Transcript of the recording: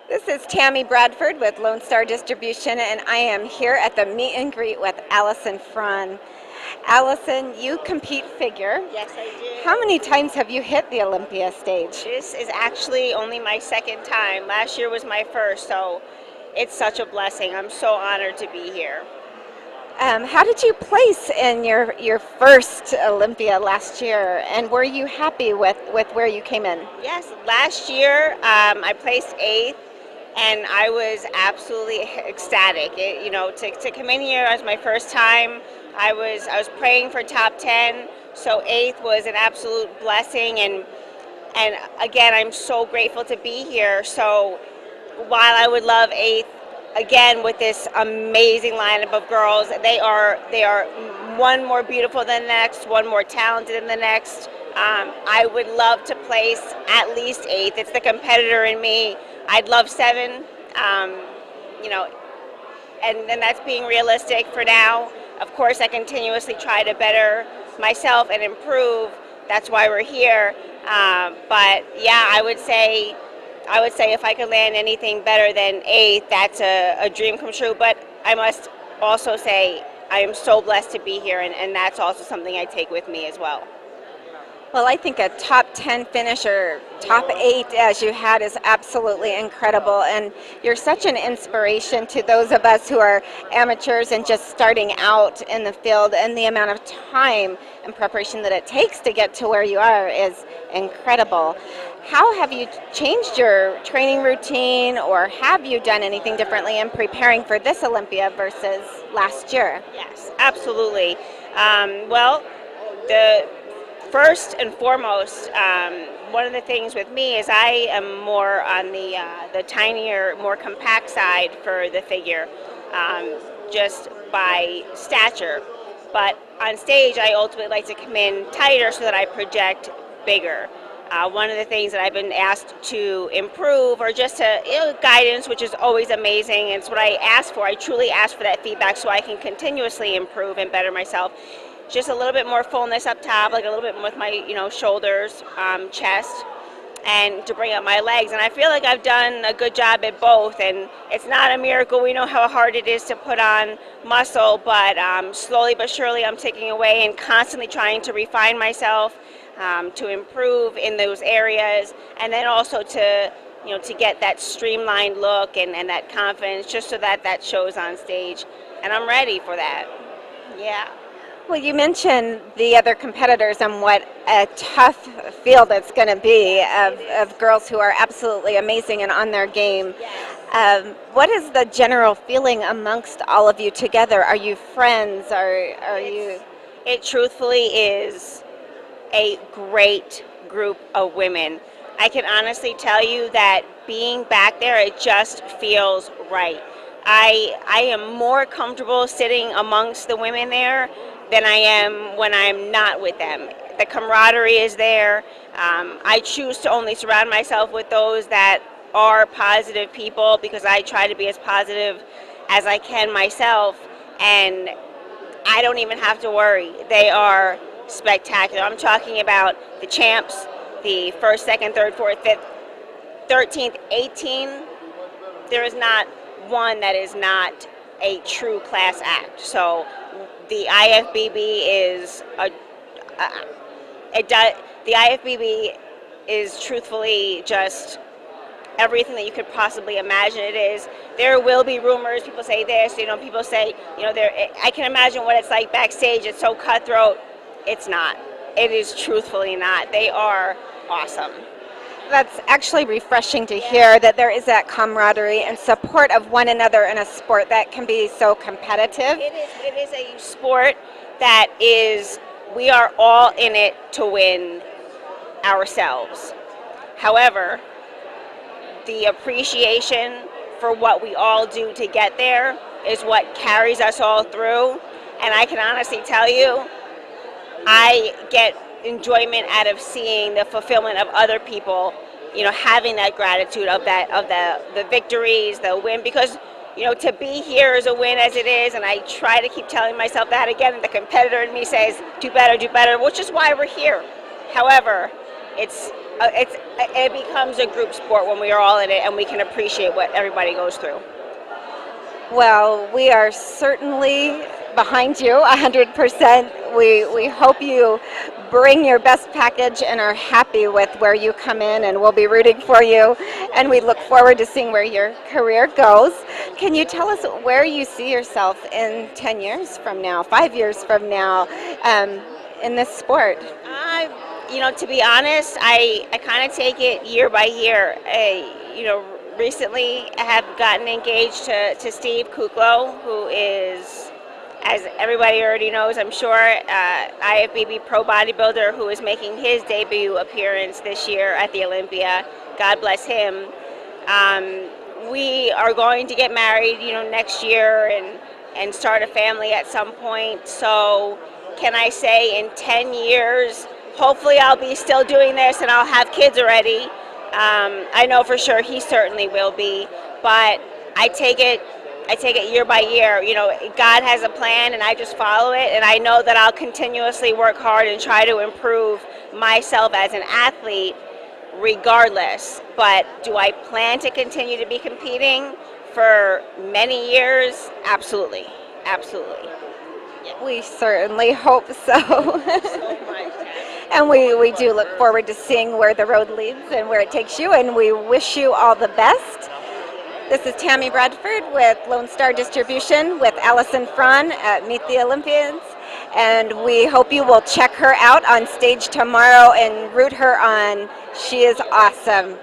This is Tammi Bradford with Lone Star Distribution, and I am here at the meet and greet with Allison Frahn. Allison, you compete figure. Yes, I How do. many times have you hit the Olympia stage? This is actually only my second time. Last year was my first, so it's such a blessing. I'm so honored to be here. How did you place in your first Olympia last year, and were you happy with where you came in? Yes, last year I placed eighth, and I was absolutely ecstatic. To come in here as my first time, I was praying for top 10. So eighth was an absolute blessing, and again, I'm so grateful to be here. So while I would love eighth again with this amazing lineup of girls, they are one more beautiful than the next, one more talented than the next. I would love to place at least eighth. It's the competitor in me. I'd love seven. Um, you know, and that's being realistic for now. Of course, I continuously try to better myself and improve. That's why we're here. But yeah, I would say if I could land anything better than eighth, that's a dream come true. But I must also say I am so blessed to be here, and that's also something I take with me as well. Well, I think a top 10 finish or top 8 as you had is absolutely incredible. And you're such an inspiration to those of us who are amateurs and just starting out in the field. And the amount of time and preparation that it takes to get to where you are is incredible. How have you changed your training routine, or have you done anything differently in preparing for this Olympia versus last year? Yes, absolutely. Well, the first and foremost, one of the things with me is I am more on the tinier, more compact side for the figure, just by stature. But on stage, I ultimately like to come in tighter so that I project bigger. One of the things that I've been asked to improve, or just to guidance, which is always amazing, and it's what I ask for. I truly ask for that feedback so I can continuously improve and better myself. Just a little bit more fullness up top, like a little bit with my shoulders, chest, and to bring up my legs. And I feel like I've done a good job at both. And it's not a miracle. We know how hard it is to put on muscle, but slowly but surely I'm taking away and constantly trying to refine myself, to improve in those areas, and then also to get that streamlined look and that confidence, just so that that shows on stage. And I'm ready for that. Yeah. Well, you mentioned the other competitors and what a tough field it's going to be of girls who are absolutely amazing and on their game. What is the general feeling amongst all of you together? Are you friends? Are you? It truthfully is a great group of women. I can honestly tell you that being back there, it just feels right. I am more comfortable sitting amongst the women there than I am when I'm not with them. The camaraderie is there. I choose to only surround myself with those that are positive people, because I try to be as positive as I can myself, and I don't even have to worry. They are spectacular. I'm talking about the champs, the first, second, third, fourth, fifth, 13th, 18. There is not one that is not a true class act. So the IFBB is the IFBB is truthfully just everything that you could possibly imagine it is. There will be rumors. People say this. People say, there. I can imagine what it's like backstage. It's so cutthroat. It's not. It is truthfully not. They are awesome. That's actually refreshing to hear that there is that camaraderie and support of one another in a sport that can be so competitive. It is a sport that is, we are all in it to win ourselves. However, the appreciation for what we all do to get there is what carries us all through. And I can honestly tell you, I get enjoyment out of seeing the fulfillment of other people, having that gratitude of the victories, the win, because to be here is a win as it is, and I try to keep telling myself that again, and the competitor in me says do better, which is why we're here. However, it becomes a group sport when we are all in it and we can appreciate what everybody goes through. Well, we are certainly behind you 100%. We hope you bring your best package and are happy with where you come in, and we'll be rooting for you. And we look forward to seeing where your career goes. Can you tell us where you see yourself in 10 years from now, 5 years from now, in this sport? To be honest, I kind of take it year by year. Recently I have gotten engaged to Steve Kuklo, who is, as everybody already knows, I'm sure, IFBB pro bodybuilder who is making his debut appearance this year at the Olympia. God bless him. We are going to get married, next year and start a family at some point. So can I say in 10 years, hopefully I'll be still doing this and I'll have kids already. I know for sure he certainly will be, but I take it year by year. God has a plan and I just follow it, and I know that I'll continuously work hard and try to improve myself as an athlete regardless. But do I plan to continue to be competing for many years? Absolutely. Absolutely. We certainly hope so. So much. And we do look forward to seeing where the road leads and where it takes you, and we wish you all the best. This is Tammi Bradford with Lone Star Distribution with Allison Frahn at Meet the Olympians, and we hope you will check her out on stage tomorrow and root her on. She is awesome.